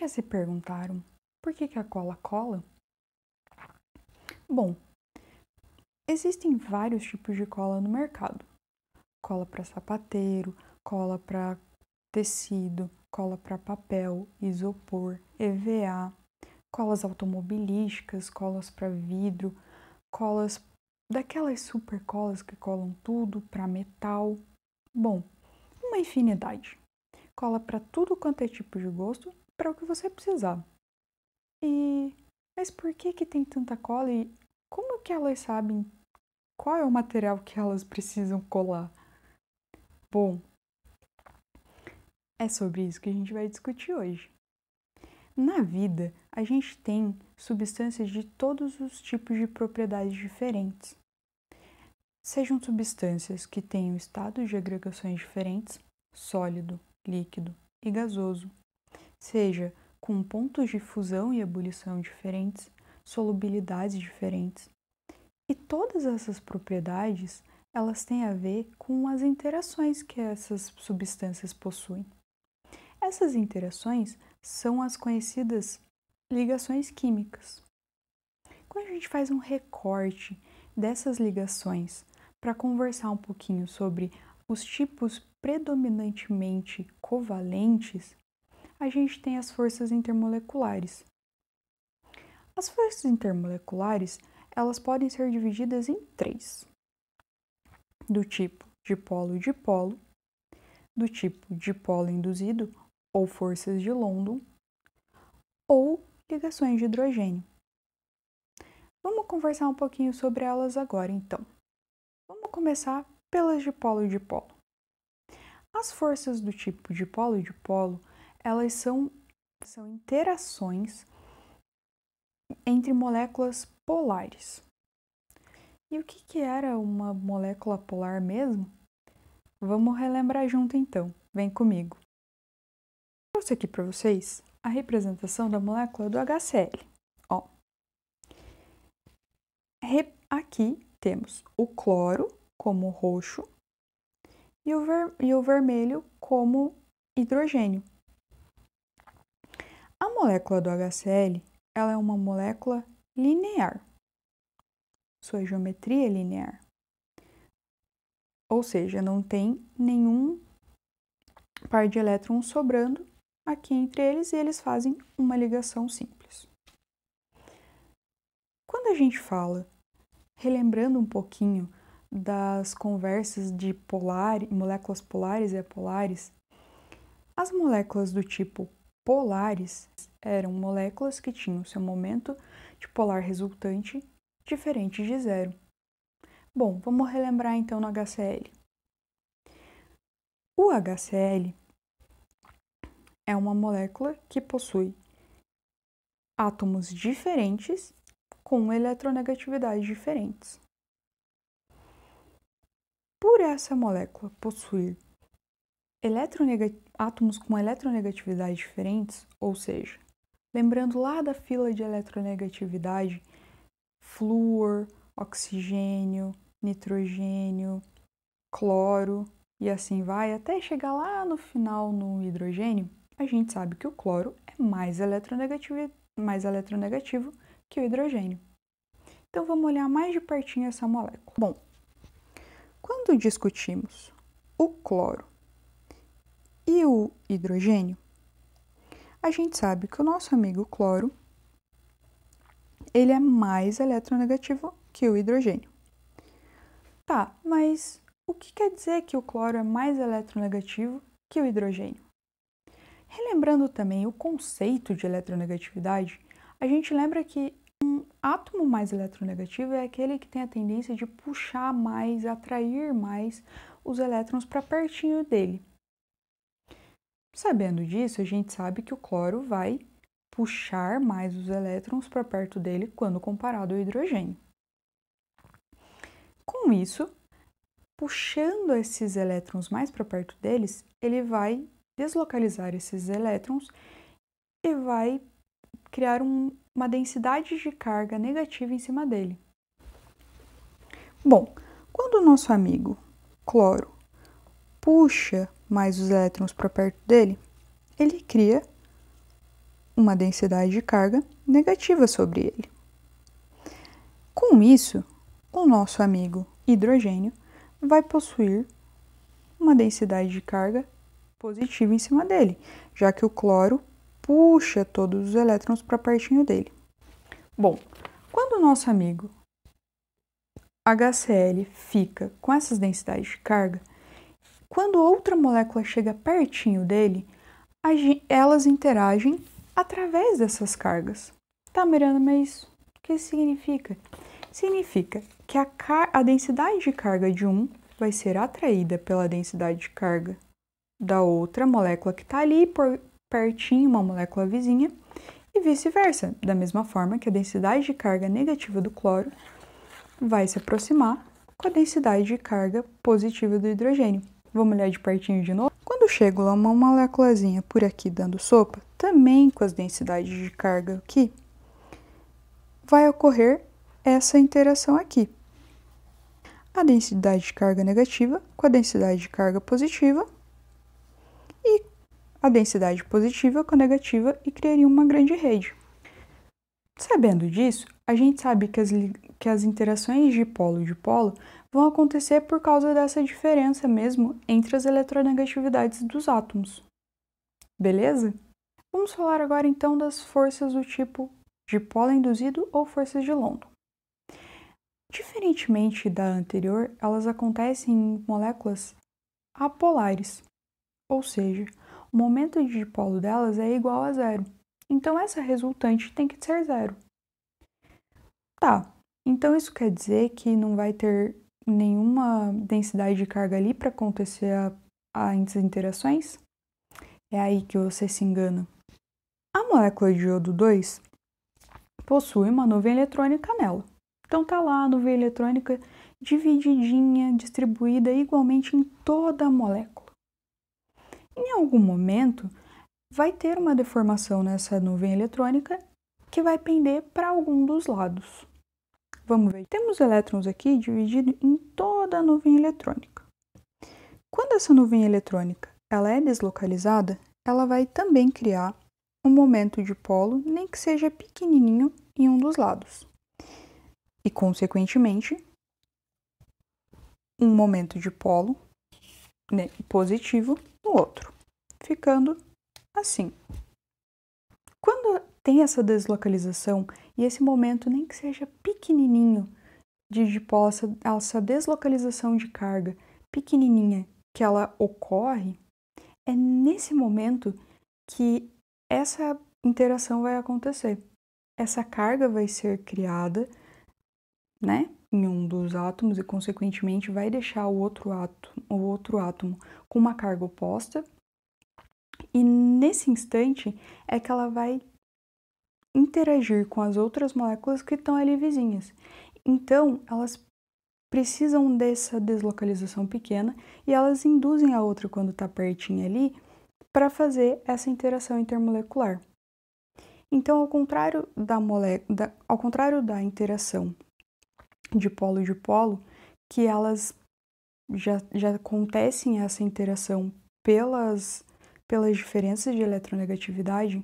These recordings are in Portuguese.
Já se perguntaram por que a cola cola? Bom, existem vários tipos de cola no mercado. Cola para sapateiro, cola para tecido, cola para papel, isopor, EVA, colas automobilísticas, colas para vidro, colas daquelas super colas que colam tudo para metal. Bom, uma infinidade. Cola para tudo quanto é tipo de gosto, para o que você precisar. Mas por que tem tanta cola e como que elas sabem qual é o material que elas precisam colar? Bom, é sobre isso que a gente vai discutir hoje. Na vida, a gente tem substâncias de todos os tipos de propriedades diferentes. Sejam substâncias que tenham estados de agregações diferentes, sólido, líquido e gasoso, seja com pontos de fusão e ebulição diferentes, solubilidades diferentes. E todas essas propriedades, elas têm a ver com as interações que essas substâncias possuem. Essas interações são as conhecidas ligações químicas. Quando a gente faz um recorte dessas ligações para conversar um pouquinho sobre os tipos predominantemente covalentes, a gente tem as forças intermoleculares. As forças intermoleculares, elas podem ser divididas em três: do tipo dipolo-dipolo, do tipo dipolo induzido ou forças de London, ou ligações de hidrogênio. Vamos conversar um pouquinho sobre elas agora, então. Vamos começar pelas dipolo-dipolo. As forças do tipo dipolo-dipolo, elas são interações entre moléculas polares. E o que era uma molécula polar mesmo? Vamos relembrar junto então. Vem comigo. Trouxe aqui para vocês a representação da molécula do HCl. Ó. Aqui temos o cloro como roxo e o vermelho como hidrogênio. A molécula do HCl, ela é uma molécula linear. Sua geometria é linear. Ou seja, não tem nenhum par de elétrons sobrando aqui entre eles e eles fazem uma ligação simples. Quando a gente fala, relembrando um pouquinho das conversas de moléculas polares e apolares, as moléculas do tipo polares eram moléculas que tinham seu momento de polar resultante diferente de zero. Bom, vamos relembrar então no HCl. O HCl é uma molécula que possui átomos diferentes com eletronegatividades diferentes. Por essa molécula possuir átomos com eletronegatividades diferentes, ou seja, lembrando lá da fila de eletronegatividade, flúor, oxigênio, nitrogênio, cloro e assim vai, até chegar lá no final no hidrogênio, a gente sabe que o cloro é mais eletronegativo que o hidrogênio. Então vamos olhar mais de pertinho essa molécula. Bom, quando discutimos o cloro e o hidrogênio, a gente sabe que o nosso amigo cloro, ele é mais eletronegativo que o hidrogênio. Tá, mas o que quer dizer que o cloro é mais eletronegativo que o hidrogênio? Relembrando também o conceito de eletronegatividade, a gente lembra que um átomo mais eletronegativo é aquele que tem a tendência de puxar mais, atrair mais os elétrons para pertinho dele. Sabendo disso, a gente sabe que o cloro vai puxar mais os elétrons para perto dele quando comparado ao hidrogênio. Com isso, puxando esses elétrons mais para perto deles, ele vai deslocalizar esses elétrons e vai criar uma densidade de carga negativa em cima dele. Bom, quando o nosso amigo cloro puxa mais os elétrons para perto dele, ele cria uma densidade de carga negativa sobre ele. Com isso, o nosso amigo hidrogênio vai possuir uma densidade de carga positiva em cima dele, já que o cloro puxa todos os elétrons para pertinho dele. Bom, quando o nosso amigo HCl fica com essas densidades de carga, quando outra molécula chega pertinho dele, elas interagem através dessas cargas. Tá, Mariana, mas o que isso significa? Significa que a densidade de carga de um vai ser atraída pela densidade de carga da outra molécula que está ali por pertinho, uma molécula vizinha, e vice-versa. Da mesma forma que a densidade de carga negativa do cloro vai se aproximar com a densidade de carga positiva do hidrogênio. Vamos olhar de pertinho de novo? Quando chego lá uma moléculazinha por aqui dando sopa, também com as densidades de carga aqui, vai ocorrer essa interação aqui. A densidade de carga negativa com a densidade de carga positiva e a densidade positiva com a negativa e criaria uma grande rede. Sabendo disso, a gente sabe que as interações de polo vão acontecer por causa dessa diferença mesmo entre as eletronegatividades dos átomos. Beleza? Vamos falar agora então das forças do tipo dipolo induzido ou forças de London. Diferentemente da anterior, elas acontecem em moléculas apolares, ou seja, o momento de dipolo delas é igual a zero. Então, essa resultante tem que ser zero. Tá, então isso quer dizer que não vai ter nenhuma densidade de carga ali para acontecer as interações? É aí que você se engana. A molécula de iodo 2 possui uma nuvem eletrônica nela. Então tá lá a nuvem eletrônica divididinha, distribuída igualmente em toda a molécula. Em algum momento, vai ter uma deformação nessa nuvem eletrônica que vai pender para algum dos lados. Vamos ver. Temos elétrons aqui divididos em toda a nuvem eletrônica. Quando essa nuvem eletrônica ela é deslocalizada, ela vai também criar um momento de polo, nem que seja pequenininho, em um dos lados. E, consequentemente, um momento de polo positivo no outro, ficando assim. Quando tem essa deslocalização e esse momento, nem que seja pequenininho, de dipolo, essa deslocalização de carga pequenininha que ela ocorre, é nesse momento que essa interação vai acontecer. Essa carga vai ser criada, em um dos átomos e, consequentemente, vai deixar o outro átomo com uma carga oposta. E nesse instante é que ela vai interagir com as outras moléculas que estão ali vizinhas. Então, elas precisam dessa deslocalização pequena e elas induzem a outra quando está pertinho ali para fazer essa interação intermolecular. Então, ao contrário da interação de polo, que elas já acontecem essa interação pelas diferenças de eletronegatividade,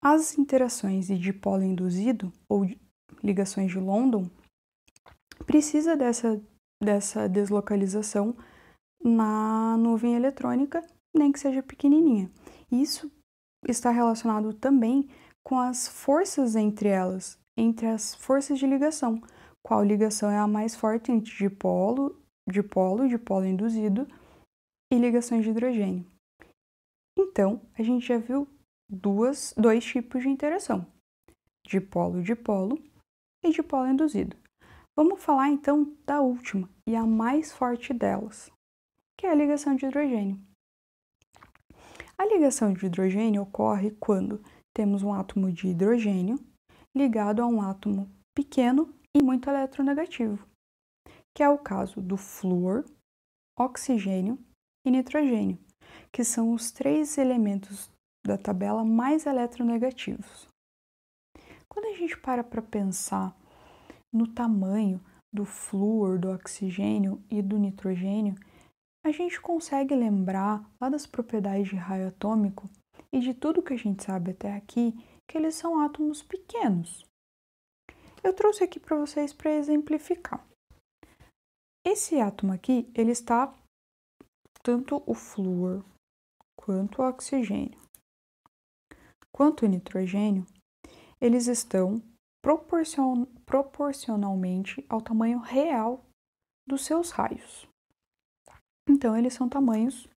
as interações de dipolo induzido ou ligações de London precisa dessa deslocalização na nuvem eletrônica, nem que seja pequenininha. Isso está relacionado também com as forças entre elas, entre as forças de ligação. Qual ligação é a mais forte entre dipolo induzido e ligações de hidrogênio? Então, a gente já viu dois tipos de interação, dipolo-dipolo e dipolo induzido. Vamos falar então da última e a mais forte delas, que é a ligação de hidrogênio. A ligação de hidrogênio ocorre quando temos um átomo de hidrogênio ligado a um átomo pequeno e muito eletronegativo, que é o caso do flúor, oxigênio e nitrogênio, que são os 3 elementos da tabela mais eletronegativos. Quando a gente para pensar no tamanho do flúor, do oxigênio e do nitrogênio, a gente consegue lembrar lá das propriedades de raio atômico e de tudo que a gente sabe até aqui, que eles são átomos pequenos. Eu trouxe aqui para vocês para exemplificar. Esse átomo aqui, ele está tanto o flúor quanto o oxigênio, quanto o nitrogênio, eles estão proporcionalmente ao tamanho real dos seus raios. Então, eles são tamanhos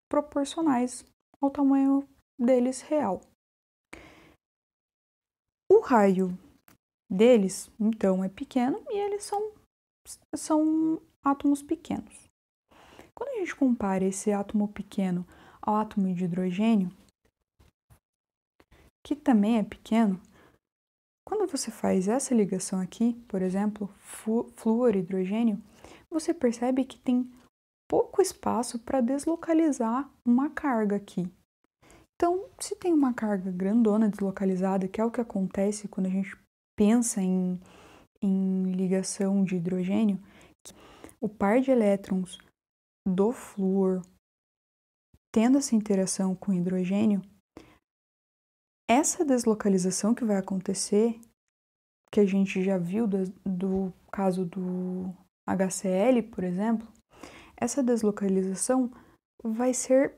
proporcionais ao tamanho deles real. O raio deles, então, é pequeno e eles são átomos pequenos. Quando a gente compara esse átomo pequeno ao átomo de hidrogênio, que também é pequeno, quando você faz essa ligação aqui, por exemplo, flúor e hidrogênio, você percebe que tem pouco espaço para deslocalizar uma carga aqui. Então, se tem uma carga grandona deslocalizada, que é o que acontece quando a gente pensa em ligação de hidrogênio, o par de elétrons do flúor tendo essa interação com o hidrogênio, essa deslocalização que vai acontecer, que a gente já viu do caso do HCl, por exemplo, essa deslocalização vai ser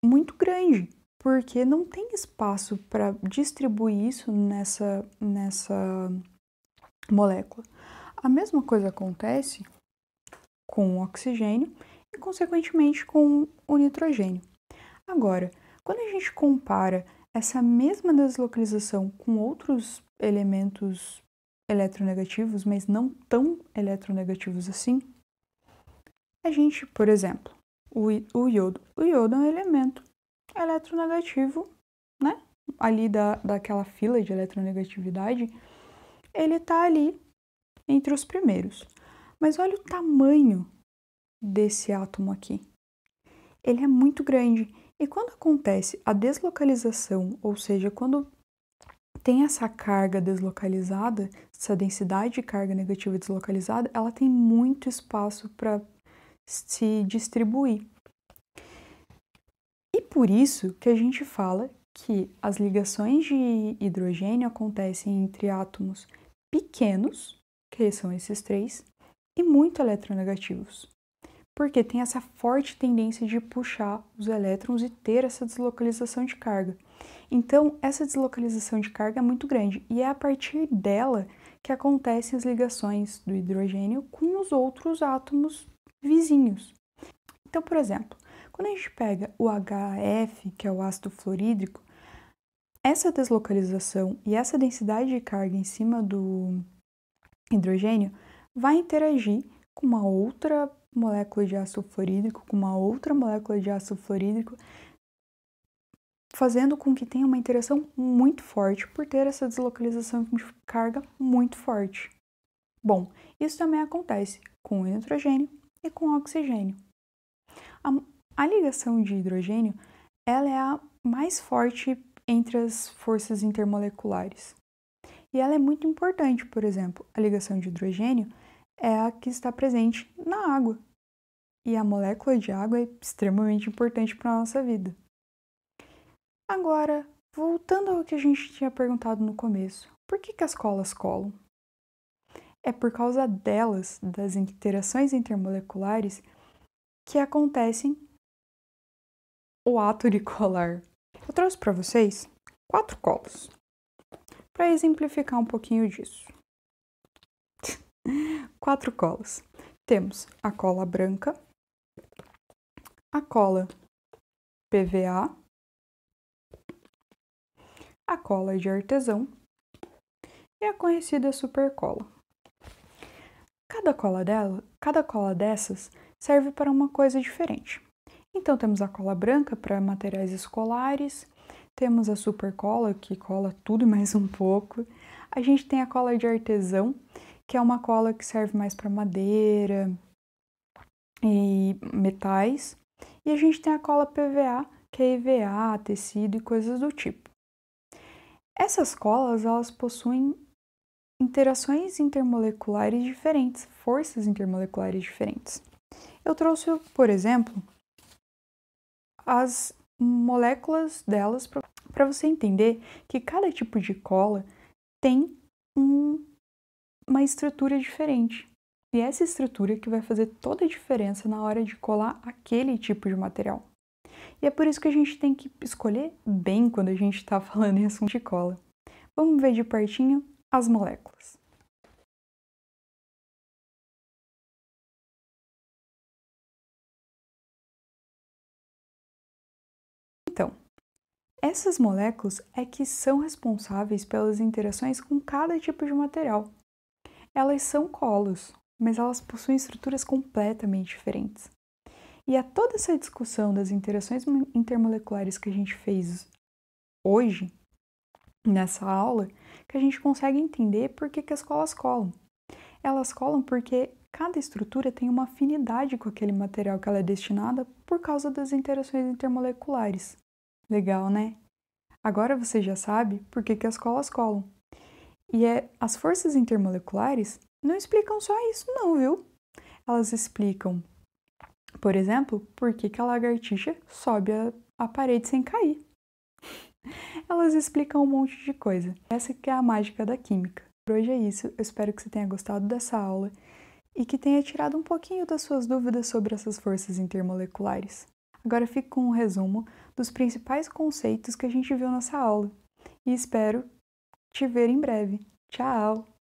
muito grande, porque não tem espaço para distribuir isso nessa molécula. A mesma coisa acontece com o oxigênio e, consequentemente, com o nitrogênio. Agora, quando a gente compara essa mesma deslocalização com outros elementos eletronegativos, mas não tão eletronegativos assim, a gente, por exemplo, o iodo. O iodo é um elemento eletronegativo, né? Ali daquela fila de eletronegatividade, ele está ali entre os primeiros. Mas olha o tamanho desse átomo aqui. Ele é muito grande. E quando acontece a deslocalização, ou seja, quando tem essa carga deslocalizada, essa densidade de carga negativa deslocalizada, ela tem muito espaço para se distribuir. E por isso que a gente fala que as ligações de hidrogênio acontecem entre átomos pequenos, que são esses três, e muito eletronegativos. Porque tem essa forte tendência de puxar os elétrons e ter essa deslocalização de carga. Então, essa deslocalização de carga é muito grande e é a partir dela que acontecem as ligações do hidrogênio com os outros átomos vizinhos. Então, por exemplo, quando a gente pega o HF, que é o ácido fluorídrico, essa deslocalização e essa densidade de carga em cima do hidrogênio vai interagir com uma outra molécula de ácido fluorídrico, com uma outra molécula de ácido fluorídrico, fazendo com que tenha uma interação muito forte por ter essa deslocalização de carga muito forte. Bom, isso também acontece com o nitrogênio e com o oxigênio. A ligação de hidrogênio, ela é a mais forte entre as forças intermoleculares. E ela é muito importante, por exemplo, a ligação de hidrogênio é a que está presente na água. E a molécula de água é extremamente importante para a nossa vida. Agora, voltando ao que a gente tinha perguntado no começo, por que as colas colam? É por causa delas, das interações intermoleculares, que acontecem o ato de colar. Eu trouxe para vocês 4 colas, para exemplificar um pouquinho disso. 4 colas. Temos a cola branca, a cola PVA, a cola de artesão e a conhecida supercola. Cada cola dessas serve para uma coisa diferente. Então temos a cola branca para materiais escolares, temos a supercola que cola tudo e mais um pouco. A gente tem a cola de artesão, que é uma cola que serve mais para madeira e metais. E a gente tem a cola PVA, que é EVA, tecido e coisas do tipo. Essas colas, elas possuem interações intermoleculares diferentes, forças intermoleculares diferentes. Eu trouxe, por exemplo, as moléculas delas para você entender que cada tipo de cola tem uma estrutura diferente. E essa estrutura que vai fazer toda a diferença na hora de colar aquele tipo de material. E é por isso que a gente tem que escolher bem quando a gente está falando em assunto de cola. Vamos ver de pertinho as moléculas. Então, essas moléculas é que são responsáveis pelas interações com cada tipo de material. Elas são colos, mas elas possuem estruturas completamente diferentes. E é toda essa discussão das interações intermoleculares que a gente fez hoje, nessa aula, que a gente consegue entender por que as colas colam. Elas colam porque cada estrutura tem uma afinidade com aquele material que ela é destinada por causa das interações intermoleculares. Legal, né? Agora você já sabe por que as colas colam. E as forças intermoleculares não explicam só isso não, viu? Elas explicam, por exemplo, por que a lagartixa sobe a parede sem cair. Elas explicam um monte de coisa. Essa que é a mágica da química. Por hoje é isso. Eu espero que você tenha gostado dessa aula e que tenha tirado um pouquinho das suas dúvidas sobre essas forças intermoleculares. Agora fico com um resumo dos principais conceitos que a gente viu nessa aula. E espero te ver em breve. Tchau!